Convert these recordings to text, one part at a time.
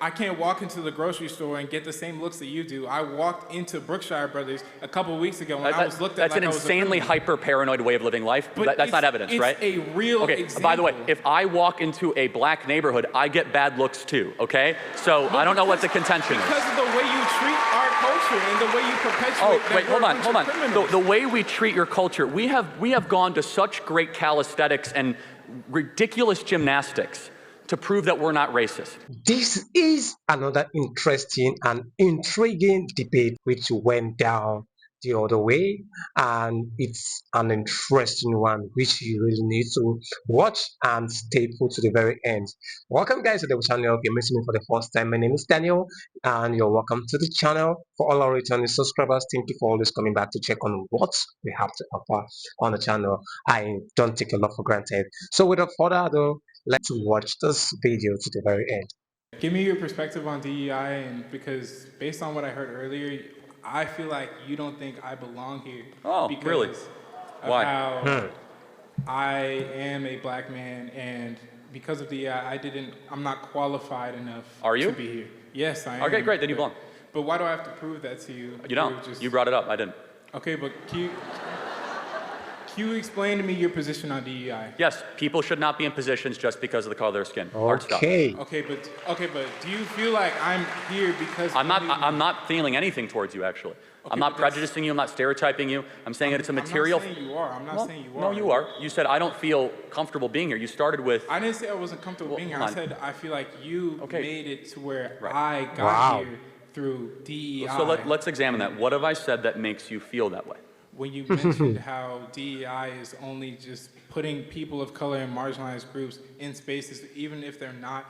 I can't walk into the grocery store and get the same looks that you do. I walked into Brookshire Brothers a couple weeks ago when I was looked at like I was a criminal. That's an insanely hyper-paranoid way of living life. But that's not evidence, right? It's a real example. By the way, if I walk into a black neighborhood, I get bad looks too, okay? So I don't know what the contention is. Because of the way you treat our culture and the way you perpetuate that hold on. The way we treat your culture, we have gone to such great calisthenics and ridiculous gymnastics to prove that we're not racist. This is another interesting and intriguing debate which went down the other way, and it's an interesting one which you really need to watch and stay put to the very end. Welcome guys to the channel. If you're missing me for the first time, my name is Daniel and you're welcome to the channel. For all our returning subscribers, thank you for always coming back to check on what we have to offer on the channel. I don't take a lot for granted. So without further ado, let's watch this video to the very end. Give me your perspective on DEI, and because based on what I heard earlier, I feel like you don't think I belong here. Oh, because really? Why? How I am a black man, and because of DEI, I'm not qualified enough to be here. Yes, I am. Okay, great, then you belong. But why do I have to prove that to you? You don't. You brought it up, I didn't. Okay, but can you explain to me your position on DEI? Yes, people should not be in positions just because of the color of their skin. Hard stuff. Okay, but do you feel like I'm here because I'm not feeling anything towards you, actually. I'm not prejudicing you, I'm not stereotyping you. I'm saying that it's a material. I'm not saying you are. I'm not saying you are. No, you are. You said I don't feel comfortable being here. You started with. I didn't say I wasn't comfortable being here. I said I feel like you made it to where I got here through DEI. So let's examine that. What have I said that makes you feel that way? When you mentioned how DEI is only just putting people of color and marginalized groups in spaces, even if they're not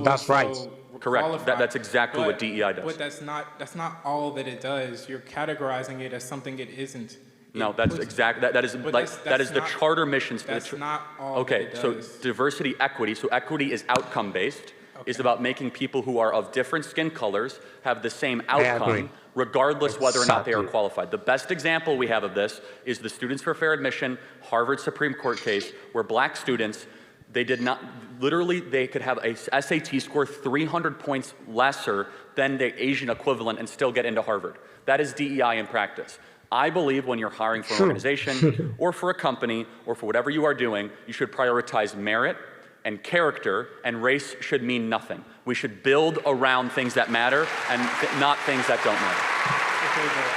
that's right. Correct. That's exactly what DEI does. But that's not all that it does. You're categorizing it as something it isn't. No, that's exactly that is the charter missions. That's not all. Okay, so diversity, equity. So equity is outcome based. Is about making people who are of different skin colors have the same outcome, regardless whether or not they are qualified. The best example we have of this is the Students for Fair Admission Harvard Supreme Court case, where black students, they could have a SAT score 300 points lesser than the Asian equivalent and still get into Harvard. That is DEI in practice. I believe when you're hiring for an organization or for a company or for whatever you are doing, you should prioritize merit and character, and race should mean nothing. We should build around things that matter and not things that don't matter. Okay, but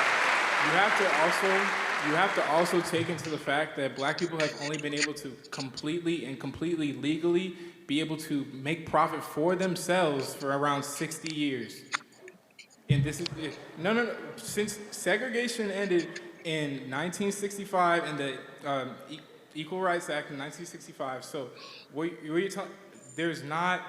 you have to also take into the fact that black people have only been able to completely legally be able to make profit for themselves for around 60 years. And this is no. Since segregation ended in 1965 and the Equal Rights Act in 1965. So, what you're telling, there's not.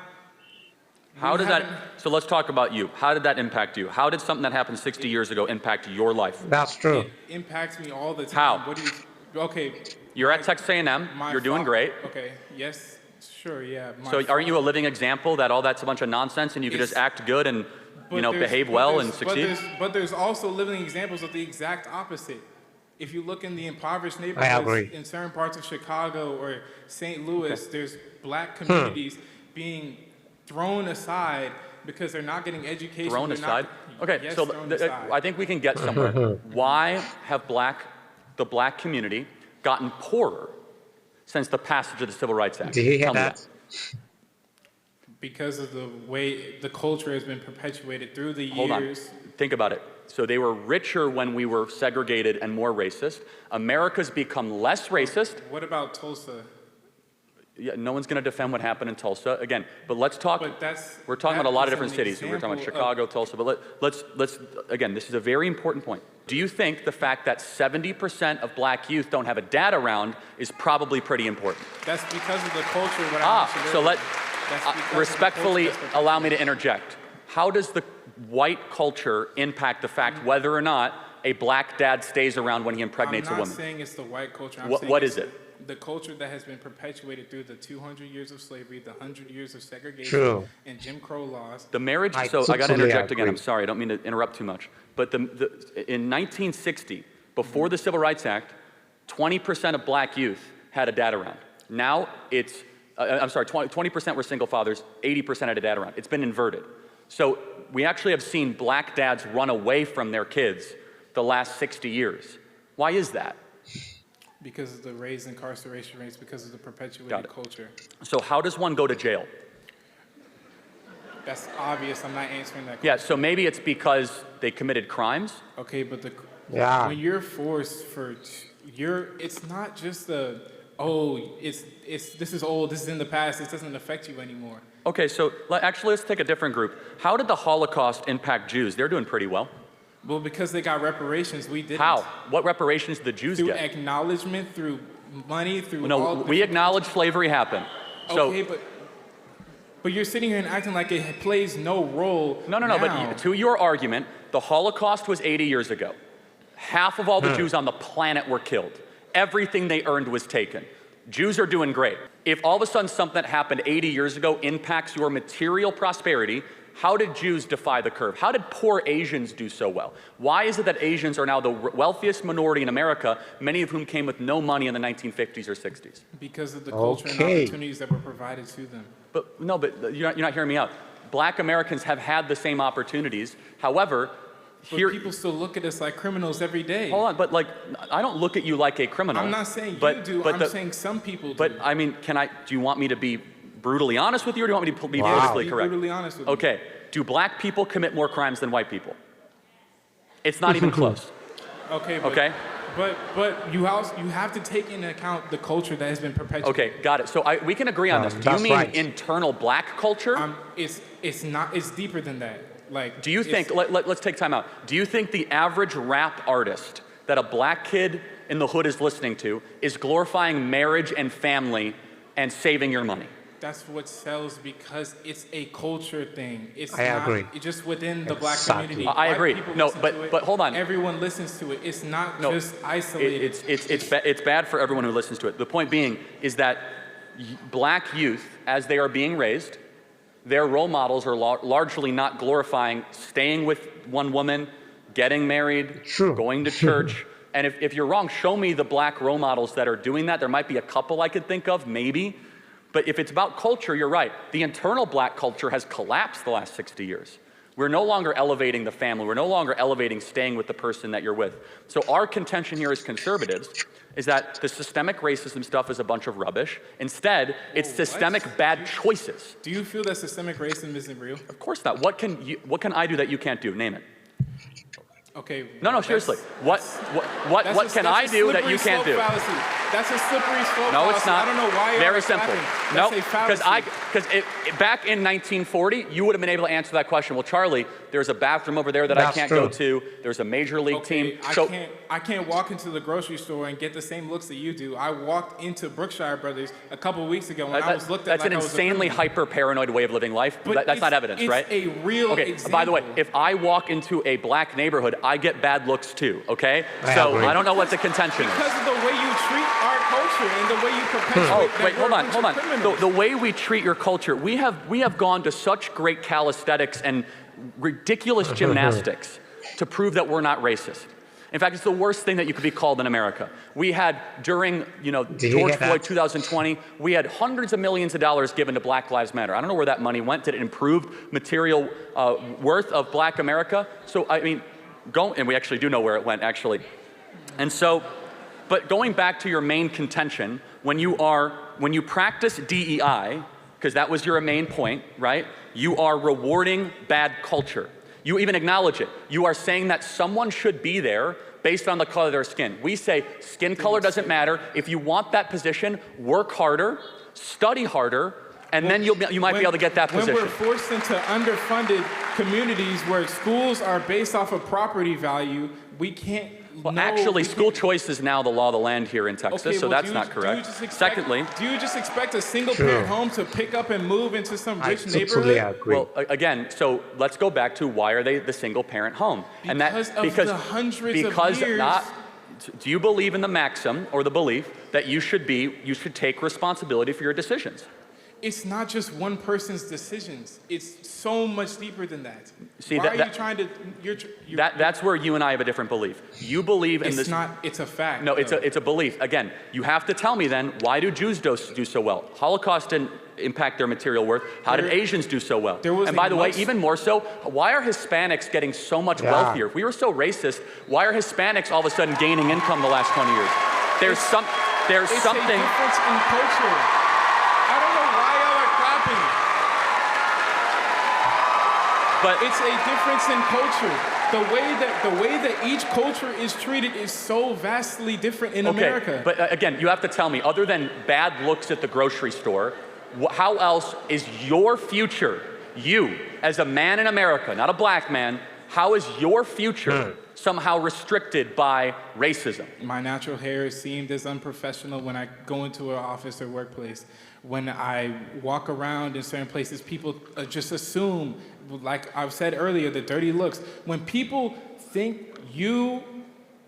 How did that? So let's talk about you. How did that impact you? How did something that happened 60 years ago impact your life? That's true. It impacts me all the time. How? What do you? Okay. You're at Texas A&M. You're doing great. Okay. Yes. Sure. Yeah. So aren't you a living example that all that's a bunch of nonsense and you could just act good and behave well and succeed? But there's also living examples of the exact opposite. If you look in the impoverished neighborhoods in certain parts of Chicago or St. Louis, there's black communities being thrown aside because they're not getting education. Thrown aside? Okay, yes, so I think we can get somewhere. Why have the black community gotten poorer since the passage of the Civil Rights Act? Did you hear that? Because of the way the culture has been perpetuated through the years. Hold on. Think about it. So they were richer when we were segregated and more racist. America's become less racist. What about Tulsa? Yeah, no one's going to defend what happened in Tulsa again. But let's talk. We're talking about a lot of different cities. We're talking about Chicago, Tulsa. But let's again. This is a very important point. Do you think the fact that 70% of black youth don't have a dad around is probably pretty important? That's because of the culture. So respectfully allow me to interject. How does the white culture impact the fact whether or not a black dad stays around when he impregnates a woman? I'm not saying it's the white culture. What is it? The culture that has been perpetuated through the 200 years of slavery, the 100 years of segregation, and Jim Crow laws. The marriage. I got to interject again. I'm sorry. I don't mean to interrupt too much. But in 1960, before the Civil Rights Act, 20% of black youth had a dad around. Now it's I'm sorry, 20% were single fathers, 80% had a dad around. It's been inverted. So we actually have seen black dads run away from their kids the last 60 years. Why is that? Because of the raised incarceration rates, because of the perpetuated culture. So how does one go to jail? That's obvious. I'm not answering that question. Yeah, so maybe it's because they committed crimes. Okay, but when you're forced for, it's not just this is old, this is in the past, this doesn't affect you anymore. Okay, so actually let's take a different group. How did the Holocaust impact Jews? They're doing pretty well. Well, because they got reparations, we didn't. How? What reparations did the Jews get? Through acknowledgement, through money, through we acknowledge slavery happened. Okay, but you're sitting here and acting like it plays no role. No, but to your argument, the Holocaust was 80 years ago. Half of all the Jews on the planet were killed. Everything they earned was taken. Jews are doing great. If all of a sudden something that happened 80 years ago impacts your material prosperity, how did Jews defy the curve? How did poor Asians do so well? Why is it that Asians are now the wealthiest minority in America, many of whom came with no money in the 1950s or 60s? Because of the culture and opportunities that were provided to them. But you're not hearing me out. Black Americans have had the same opportunities. However, people still look at us like criminals every day. Hold on, but I don't look at you like a criminal. I'm not saying you do, I'm saying some people do. But I mean, do you want me to be brutally honest with you, or do you want me to be politically correct? Be brutally honest with you. Okay, do black people commit more crimes than white people? It's not even close. Okay, but you have to take into account the culture that has been perpetuated. Okay, got it. So we can agree on this. Do you mean internal black culture? It's deeper than that. Like, do you think, let's take time out. Do you think the average rap artist that a black kid in the hood is listening to is glorifying marriage and family and saving your money? That's what sells because it's a culture thing. I agree. It's just within the black community. I agree. No, but hold on. Everyone listens to it. It's not just isolated. It's bad for everyone who listens to it. The point being is that black youth, as they are being raised, their role models are largely not glorifying staying with one woman, getting married, going to church. And if you're wrong, show me the black role models that are doing that. There might be a couple I could think of, maybe. But if it's about culture, you're right. The internal black culture has collapsed the last 60 years. We're no longer elevating the family. We're no longer elevating staying with the person that you're with. So our contention here as conservatives is that the systemic racism stuff is a bunch of rubbish. Instead, it's systemic bad choices. Do you feel that systemic racism isn't real? Of course not. What can I do that you can't do? Name it. Okay. No, seriously. What can I do that you can't do? Fallacy. That's a slippery slope. No, it's not. I don't know why. Very simple. No, because back in 1940, you would have been able to answer that question. Well, Charlie, there's a bathroom over there that I can't go to. There's a major league team. I can't walk into the grocery store and get the same looks that you do. I walked into Brookshire Brothers a couple weeks ago when I was looked at. That's an insanely hyper-paranoid way of living life. But that's not evidence, right? It's a real example. By the way, if I walk into a black neighborhood, I get bad looks too. Okay, so I don't know what the contention is. Because of the way you treat our culture and the way you perpetuate. Hold on. The way we treat your culture, we have gone to such great calisthenics and ridiculous gymnastics to prove that we're not racist. In fact, it's the worst thing that you could be called in America. We had, during George Floyd 2020, we had hundreds of millions of dollars given to Black Lives Matter. I don't know where that money went. Did it improve material worth of black America? So, I mean, and we actually do know where it went, actually. And so, but going back to your main contention, when you practice DEI, because that was your main point, right? You are rewarding bad culture. You even acknowledge it. You are saying that someone should be there based on the color of their skin. We say skin color doesn't matter. If you want that position, work harder, study harder, and then you might be able to get that position. When we're forced into underfunded communities where schools are based off of property value, we can't. Well, actually, school choice is now the law of the land here in Texas, so that's not correct. Secondly, do you just expect a single-parent home to pick up and move into some rich neighborhood? Totally agree. Well, again, so let's go back to why are they the single-parent home? Because the hundreds of years. Do you believe in the maxim or the belief that you should take responsibility for your decisions? it's not just one person's decisions. It's so much deeper than that. See, Why are you trying to? That's where you and I have a different belief. You believe in it's this. Not. It's a fact. No, though. it's a belief. Again, you have to tell me then, why do Jews do so well? Holocaust didn't impact their material worth. How did Asians do so well? And by the way, even more so, why are Hispanics getting so much wealthier? If we were so racist, why are Hispanics all of a sudden gaining income the last 20 years? There's something. It's a difference in culture. I don't know why y'all are clapping. But it's a difference in culture. The way that each culture is treated is so vastly different in America. But again, you have to tell me, other than bad looks at the grocery store, how else is your future, you as a man in America, not a black man, how is your future somehow restricted by racism? My natural hair is seen as unprofessional when I go into an office or workplace. When I walk around in certain places, people just assume, like I've said earlier, the dirty looks. When people think you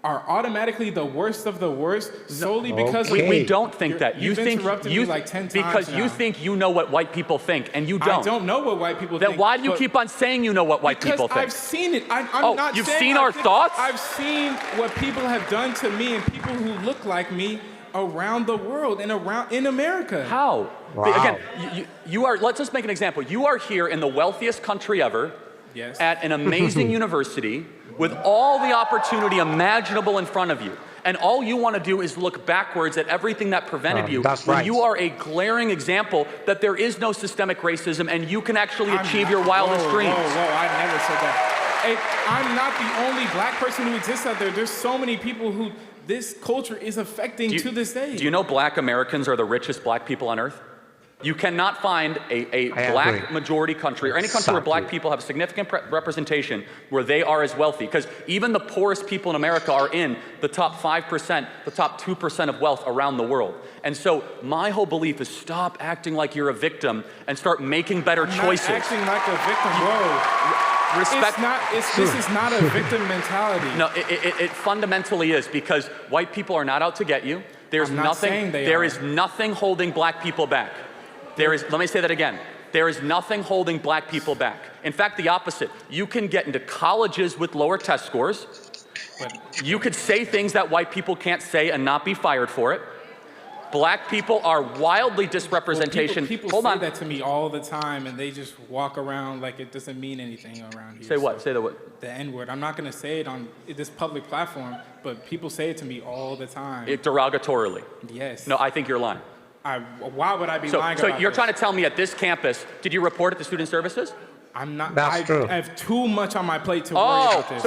are automatically the worst of the worst solely because we don't think that. You've interrupted me like 10 times because now. you think you know what white people think, and you don't. I don't know what white people think. Then why do you keep on saying you know what white people think? Because I've seen it. I'm not you've saying seen our thoughts? I've seen what people have done to me and people who look like me around the world and in America. How? Wow. Again, you are. Let's just make an example. You are here in the wealthiest country ever, yes, at an amazing university with all the opportunity imaginable in front of you. And all you want to do is look backwards at everything that prevented you. That's when right. you are a glaring example that there is no systemic racism and you can actually achieve your wildest dreams. Whoa, I never said that. Hey, I'm not the only black person who exists out there. There's so many people who this culture is affecting to this day. Do you know black Americans are the richest black people on earth? You cannot find a black majority country or any country where black people have significant representation where they are as wealthy, because even the poorest people in America are in the top 5%, the top 2% of wealth around the world. And so my whole belief is stop acting like you're a victim and start making better choices. Not acting like a victim, whoa. Respect. This is not a victim mentality. No, it fundamentally is, because white people are not out to get you. There's nothing. There is nothing holding black people back. Let me say that again. There is nothing holding black people back. In fact, the opposite. You can get into colleges with lower test scores. You could say things that white people can't say and not be fired for it. Black people are wildly disrepresentation. People say that to me all the time, and they just walk around like it doesn't mean anything around here. Say what? Say the what? The N-word. I'm not going to say it on this public platform, but people say it to me all the time. Derogatorily. Yes. No, I think you're lying. Why would I be lying about So you're this? trying to tell me at this campus, did you report it to student services? I'm not. That's true. I have too much on my plate to worry about this.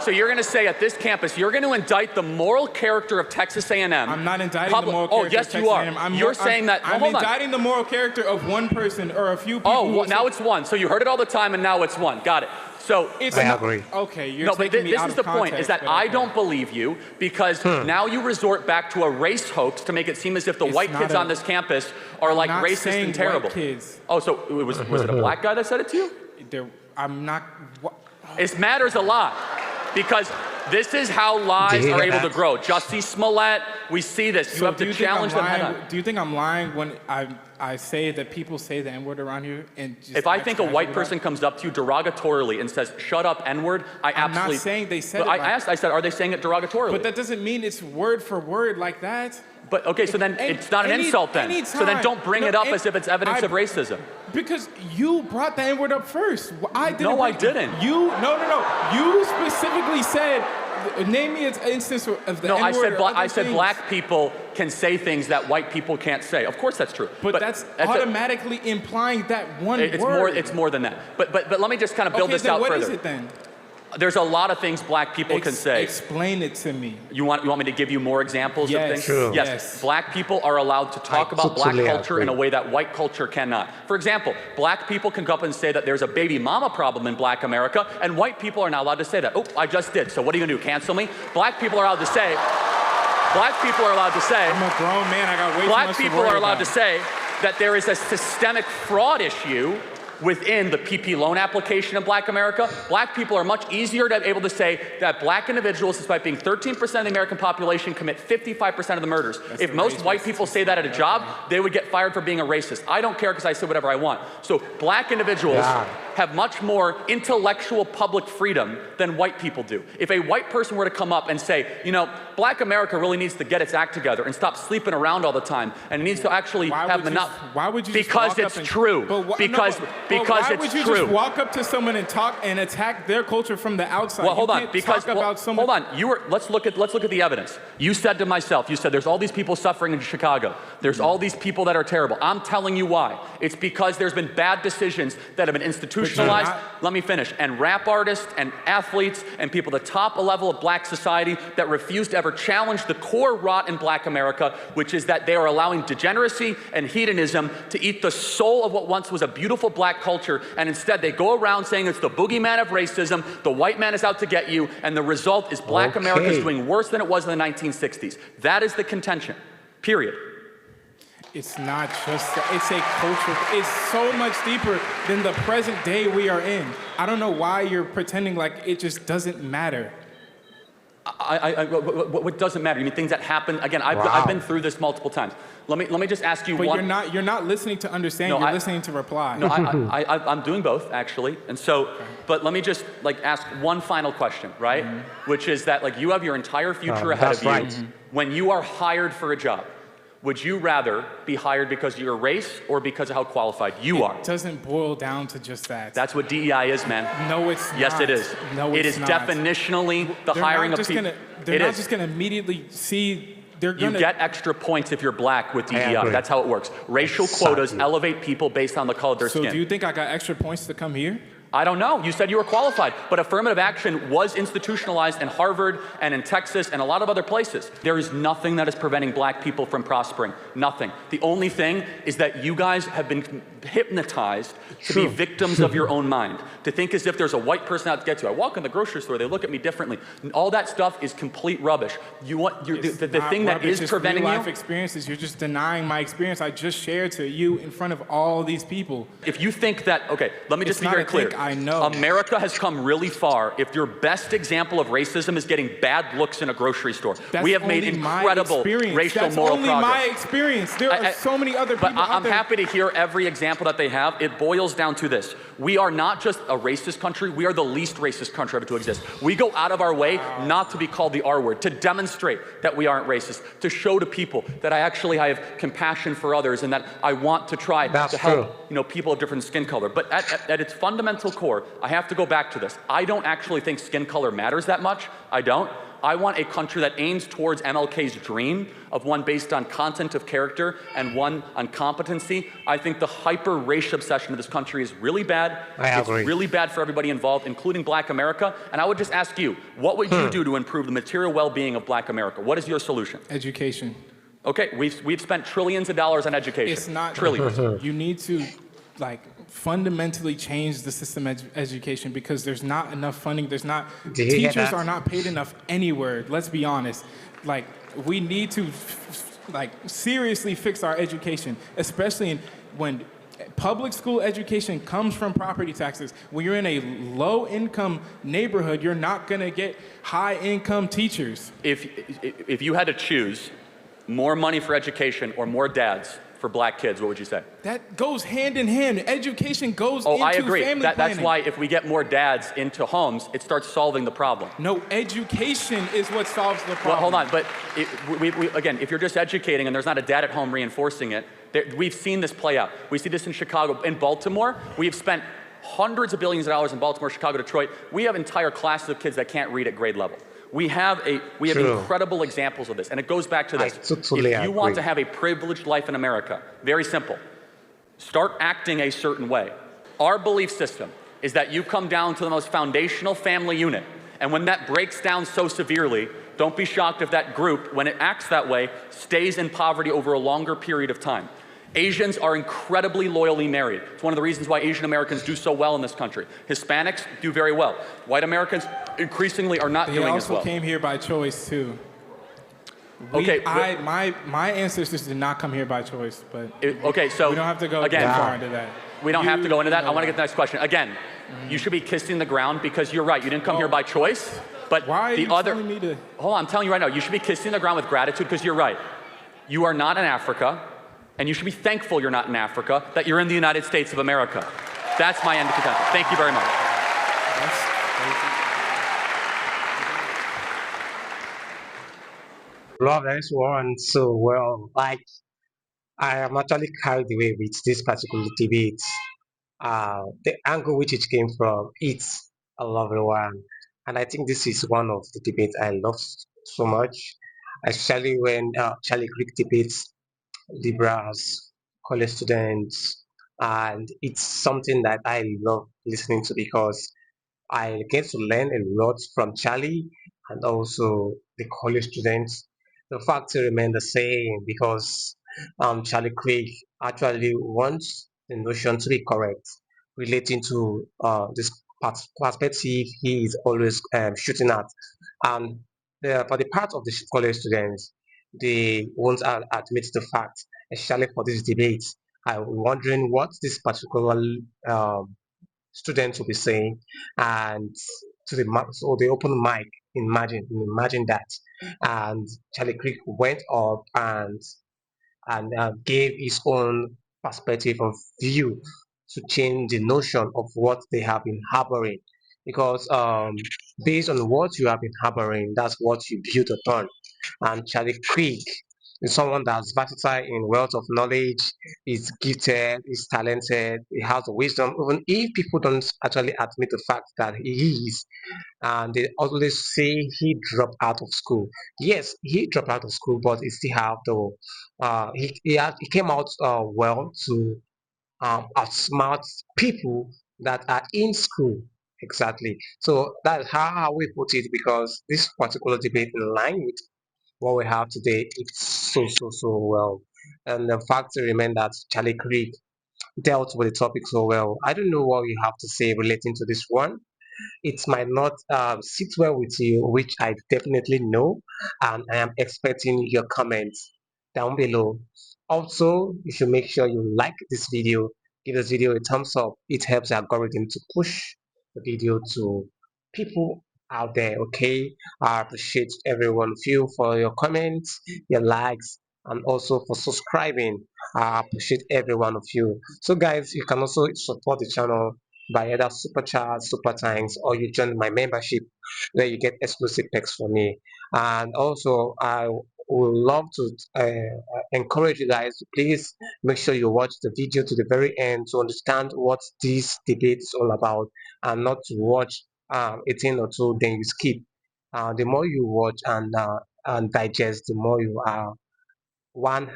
So you're going to say at this campus, you're going to indict the moral character of Texas A&M. I'm not indicting the moral character of Texas you are. A&M. You're saying that. I'm indicting the moral character of one person or a few people. Oh, now it's one. So you heard it all the time, and now it's one. Got it. So I agree. Okay, you're taking me out of this is the point, is that I don't believe you, because now you resort back to a race hoax to make it seem as if the white kids on this campus are like racist and terrible. White kids. Oh, so was it a black guy that said it to you? I'm not. It matters a lot, because this is how lies are able to grow. Jussie Smollett, we see this. You have to challenge them head on. Do you think I'm lying when I say that people say the N-word around here? And just if I think a white person comes up to you derogatorily and says, shut up, N-word, I'm not saying they said it. I said, are they saying it derogatorily? But that doesn't mean it's word for word like that. But okay, so then it's not an insult then. So then don't bring it up as if it's evidence of racism. Because you brought the N-word up first. I didn't. No, I didn't. No. You specifically said, name me an instance of the N-word. No, I said black people can say things that white people can't say. Of course that's true. But that's automatically implying that one word. It's more than that. But let me just kind of build this out further. What is it then? There's a lot of things black people can say. Explain it to me. You want me to give you more examples of things? True. Yes. Black people are allowed to talk about black culture in a way that white culture cannot. For example, black people can go up and say that there's a baby mama problem in black America, and white people are not allowed to say that. Oh, I just did. So what are you gonna do? Cancel me? Black people are allowed to say. Black people are allowed to say. I'm a grown man. I got way too much to worry about. Black people are allowed to say that there is a systemic fraud issue within the PP loan application in Black America, Black people are much easier to be able to say that Black individuals, despite being 13% of the American population, commit 55% of the murders. If most white people say that at a job, they would get fired for being a racist. I don't care because I say whatever I want. So Black individuals have much more intellectual public freedom than white people do. If a white person were to come up and say, you know, Black America really needs to get its act together and stop sleeping around all the time, and it needs to actually have monopoly. Why would you? Because it's true. Because why would you just walk up to someone and talk and attack their culture from the outside? Well, hold on. Hold on. Let's look at the evidence. You said to myself, you said there's all these people suffering in Chicago. There's all these people that are terrible. I'm telling you why. It's because there's been bad decisions that have been institutionalized. Let me finish. And rap artists and athletes and people at the top level of Black society that refuse to ever challenge the core rot in Black America, which is that they are allowing degeneracy and hedonism to eat the soul of what once was a beautiful Black culture, and instead they go around saying it's the boogeyman of racism, the white man is out to get you, and the result is Black America is doing worse than it was in the 1960s. That is the contention, period. It's not just, it's a culture, it's so much deeper than the present day we are in. I don't know why you're pretending like it just doesn't matter. What doesn't matter? You mean things that happen? Again, I've been through this multiple times. Let me just ask you one. But you're not listening to understand. No, you're listening to reply. No, I'm doing both actually. And so, but let me just ask one final question, right? Which is that you have your entire future ahead of you. When you are hired for a job, would you rather be hired because of your race or because of how qualified you are? It doesn't boil down to just that. That's what DEI is, man. No, it's not. Yes, it is. No, it's not. It is definitionally the hiring of people. They're not just going to immediately see. You get extra points if you're Black with DEI. That's how it works. Racial quotas elevate people based on the color of their skin. So do you think I got extra points to come here? I don't know. You said you were qualified, but affirmative action was institutionalized in Harvard and in Texas and a lot of other places. There is nothing that is preventing Black people from prospering. Nothing. The only thing is that you guys have been hypnotized to be victims of your own mind, to think as if there's a white person out to get you. I walk in the grocery store, they look at me differently. All that stuff is complete rubbish. The thing that is preventing real life experiences. You're just denying my experience I just shared to you in front of all these people. If you think that, okay, let me just be very clear. I know. America has come really far if your best example of racism is getting bad looks in a grocery store. We have made incredible racial moral progress. That's only my experience. There are so many other people out there. I'm happy to hear every example that they have. It boils down to this. We are not just a racist country. We are the least racist country ever to exist. We go out of our way not to be called the R word, to demonstrate that we aren't racist, to show to people that I have compassion for others and that I want to try to help people of different skin color. But at its fundamental core, I have to go back to this. I don't actually think skin color matters that much. I don't. I want a country that aims towards MLK's dream of one based on content of character and one on competency. I think the hyper-race obsession of this country is really bad. It's really bad for everybody involved, including Black America. And I would just ask you, what would you do to improve the material well-being of Black America? What is your solution? Education. Okay, we've spent trillions of dollars on education. It's not trillions. You need to fundamentally change the system of education because there's not enough funding. Teachers are not paid enough anywhere. Let's be honest. We need to seriously fix our education, especially when public school education comes from property taxes. When you're in a low-income neighborhood, you're not going to get high-income teachers. If you had to choose more money for education or more dads for Black kids, what would you say? That goes hand in hand. Education goes into I agree. Family That's planning. why if we get more dads into homes, it starts solving the problem. No, education is what solves the problem. Well, hold on, but again, if you're just educating and there's not a dad at home reinforcing it, we've seen this play out. We see this in Chicago. In Baltimore, we've spent hundreds of billions of dollars in Baltimore, Chicago, Detroit. We have entire classes of kids that can't read at grade level. We have incredible examples of this, and it goes back to this. If you want to have a privileged life in America, very simple, start acting a certain way. Our belief system is that you come down to the most foundational family unit, and when that breaks down so severely, don't be shocked if that group, when it acts that way, stays in poverty over a longer period of time. Asians are incredibly loyally married. It's one of the reasons why Asian Americans do so well in this country. Hispanics do very well. White Americans increasingly are not doing as well. They also came here by choice too. My ancestors did not come here by choice, but so we don't have to go far into that. We don't have to go into that. I want to get to the next question. Again, you should be kissing the ground because you're right. You didn't come here by choice. But Why are the you other, telling me to? hold on, I'm telling you right now, you should be kissing the ground with gratitude because you're right. You are not in Africa, and you should be thankful you're not in Africa, that you're in the United States of America. That's my end of contention. Thank you very much. That's crazy. Love this one so well. Like I am actually carried away with this particular debate. The angle which it came from, it's a lovely one. And I think this is one of the debates I love so much, especially when Charlie Kirk debates liberals, college students, and it's something that I love listening to because I get to learn a lot from Charlie and also the college students. The facts remain the same because Charlie Craig actually wants the notion to be correct relating to this perspective he is always shooting at. And for the part of the college students, they won't admit the fact, especially for this debate. I'm wondering what this particular um, students will be saying, and to the so the open mic. Imagine that, and Charlie Creek went up and gave his own perspective of view to change the notion of what they have been harboring, because based on what you have been harboring, that's what you build upon. And Charlie Creek is someone that's versatile in wealth of knowledge, is gifted, is talented, he has wisdom, even if people don't actually admit the fact that he is. And they always say he dropped out of school. Yes, he dropped out of school, but he still have the he came out well to outsmart people that are in school. Exactly. So that's how we put it, because this particular debate in line with what we have today, it's so well. And the fact remains that Charlie Creek dealt with the topic so well. I don't know what you have to say relating to this one. It might not sit well with you, which I definitely know, and I am expecting your comments down below. Also, you should make sure you like this video, give this video a thumbs up. It helps the algorithm to push the video to people out there. Okay, I appreciate every one of you for your comments, your likes, and also for subscribing. I appreciate every one of you. So guys, you can also support the channel by either super chat, super thanks, or you join my membership where you get exclusive perks from me. And also, I would love to encourage you guys to please make sure you watch the video to the very end to understand what this debate is all about, and not to watch 18 or two then you skip. The more you watch and digest, the more you are one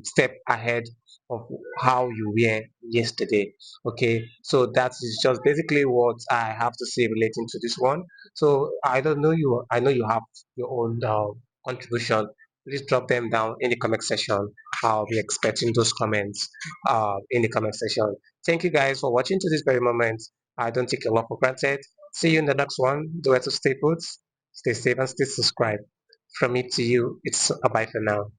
step ahead of how you were yesterday. Okay, so that is just basically what I have to say relating to this one. So I don't know you. I know you have your own contribution. Please drop them down in the comment section. I'll be expecting those comments in the comment section. Thank you guys for watching to this very moment. I don't take a lot for granted. See you in the next one. Do it to stay put, stay safe, and stay subscribed. From me to you, it's a bye for now.